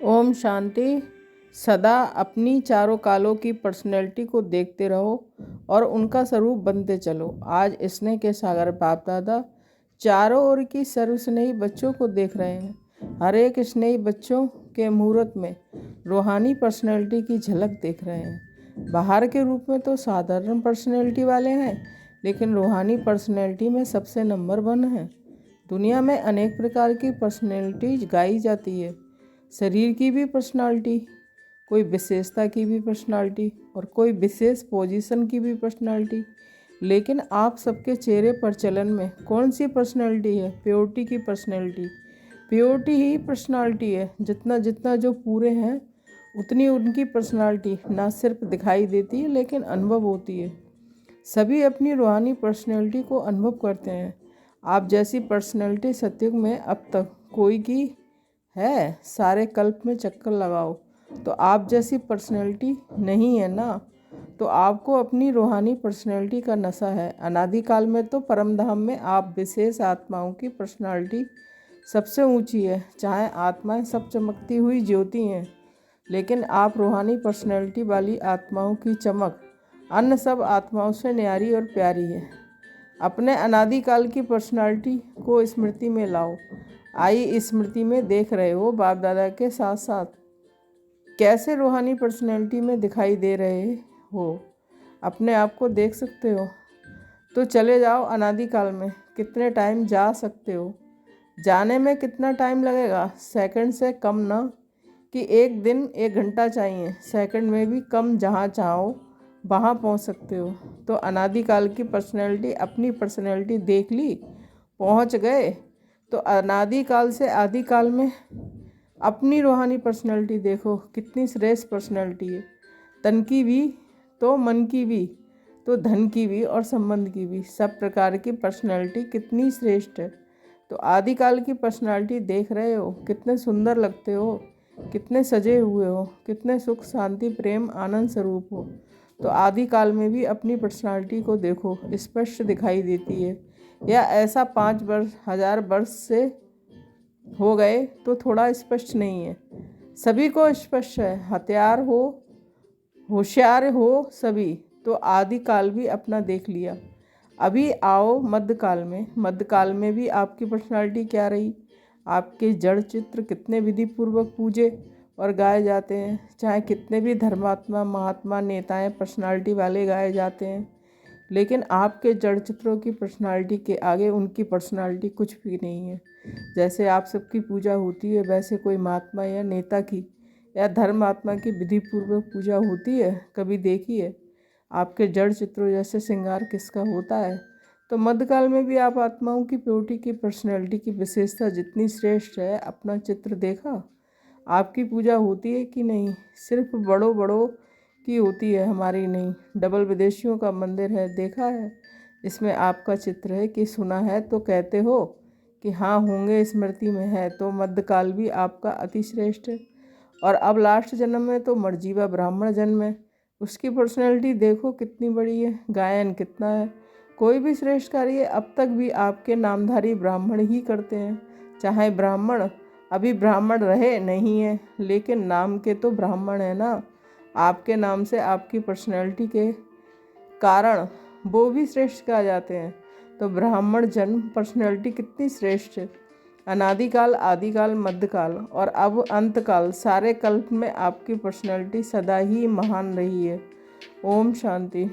ओम शांति। सदा अपनी चारों कालों की पर्सनैलिटी को देखते रहो और उनका स्वरूप बनते चलो। आज स्नेह के सागर बाप दादा चारों ओर की सर्व स्नेही बच्चों को देख रहे हैं। हर एक स्नेही बच्चों के मुहूर्त में रूहानी पर्सनैलिटी की झलक देख रहे हैं। बाहर के रूप में तो साधारण पर्सनैलिटी वाले हैं, लेकिन रूहानी पर्सनैलिटी में सबसे नंबर 1 है। दुनिया में अनेक प्रकार की पर्सनैलिटी गाई जाती है। शरीर की भी पर्सनालिटी, कोई विशेषता की भी पर्सनालिटी और कोई विशेष पोजीशन की भी पर्सनालिटी। लेकिन आप सबके चेहरे पर चलन में कौन सी पर्सनालिटी है? प्योरिटी की पर्सनालिटी। प्योरिटी ही पर्सनालिटी है। जितना जितना जो पूरे हैं उतनी उनकी पर्सनालिटी ना सिर्फ दिखाई देती है लेकिन अनुभव होती है। सभी अपनी रूहानी पर्सनालिटी को अनुभव करते हैं। आप जैसी पर्सनालिटी सतयुग में अब तक कोई की है? सारे कल्प में चक्कर लगाओ तो आप जैसी पर्सनैलिटी नहीं है ना। तो आपको अपनी रूहानी पर्सनैलिटी का नशा है। अनादिकाल में तो परम धाम में आप विशेष आत्माओं की पर्सनैलिटी सबसे ऊंची है। चाहे आत्माएं सब चमकती हुई ज्योति हैं, लेकिन आप रूहानी पर्सनैलिटी वाली आत्माओं की चमक अन्य सब आत्माओं से न्यारी और प्यारी है। अपने अनादिकाल की पर्सनालिटी को स्मृति में लाओ। आई स्मृति में देख रहे हो बाप दादा के साथ साथ कैसे रूहानी पर्सनैलिटी में दिखाई दे रहे हो। अपने आप को देख सकते हो तो चले जाओ अनादिकाल में। कितने टाइम जा सकते हो? जाने में कितना टाइम लगेगा? सेकंड से कम ना, कि एक दिन 1 घंटा चाहिए। सेकंड में भी कम, जहाँ चाहो वहाँ पहुँच सकते हो। तो अनादिकाल की पर्सनैलिटी, अपनी पर्सनैलिटी देख ली, पहुँच गए। तो अनादिकाल से आदिकाल में अपनी रूहानी पर्सनैलिटी देखो कितनी श्रेष्ठ पर्सनैलिटी है। तन की भी तो मन की भी तो धन की भी और संबंध की भी, सब प्रकार की पर्सनैलिटी कितनी श्रेष्ठ है। तो आदिकाल की पर्सनैलिटी देख रहे हो, कितने सुंदर लगते हो, कितने सजे हुए हो, कितने सुख शांति प्रेम आनंद स्वरूप हो। तो आदिकाल में भी अपनी पर्सनैलिटी को देखो, स्पष्ट दिखाई देती है। या ऐसा 5 वर्ष 1000 वर्ष से हो गए तो थोड़ा स्पष्ट नहीं है। सभी को स्पष्ट है। हथियार हो, होशियार हो सभी। तो आदिकाल भी अपना देख लिया। अभी आओ मध्यकाल में। मध्यकाल में भी आपकी पर्सनालिटी क्या रही? आपके जड़ चित्र कितने विधि पूर्वक पूजे और गाए जाते हैं। चाहे कितने भी धर्मात्मा महात्मा नेताएं पर्सनालिटी वाले गाए जाते हैं, लेकिन आपके जड़ चित्रों की पर्सनालिटी के आगे उनकी पर्सनालिटी कुछ भी नहीं है। जैसे आप सबकी पूजा होती है, वैसे कोई महात्मा या नेता की या धर्मात्मा की विधि पूर्वक पूजा होती है? कभी देखी है? आपके जड़ चित्रों जैसे श्रृंगार किसका होता है? तो मध्यकाल में भी आप आत्माओं की प्योरिटी की पर्सनैलिटी की विशेषता जितनी श्रेष्ठ है, अपना चित्र देखा? आपकी पूजा होती है कि नहीं? सिर्फ बड़ों बड़ों की होती है, हमारी नहीं। डबल विदेशियों का मंदिर है, देखा है? इसमें आपका चित्र है कि सुना है? तो कहते हो कि हाँ होंगे, स्मृति में है। तो मध्यकाल भी आपका अति श्रेष्ठ है। और अब लास्ट जन्म में तो मर्जीवा ब्राह्मण जन्म है। उसकी पर्सनैलिटी देखो कितनी बड़ी है, गायन कितना है। कोई भी श्रेष्ठ कार्य अब तक भी आपके नामधारी ब्राह्मण ही करते हैं। चाहे ब्राह्मण अभी ब्राह्मण रहे नहीं है, लेकिन नाम के तो ब्राह्मण है ना। आपके नाम से आपकी पर्सनैलिटी के कारण वो भी श्रेष्ठ कहा जाते हैं। तो ब्राह्मण जन्म पर्सनैलिटी कितनी श्रेष्ठ है। अनादिकाल आदिकाल मध्यकाल और अब अंतकाल, सारे कल्प में आपकी पर्सनैलिटी सदा ही महान रही है। ओम शांति।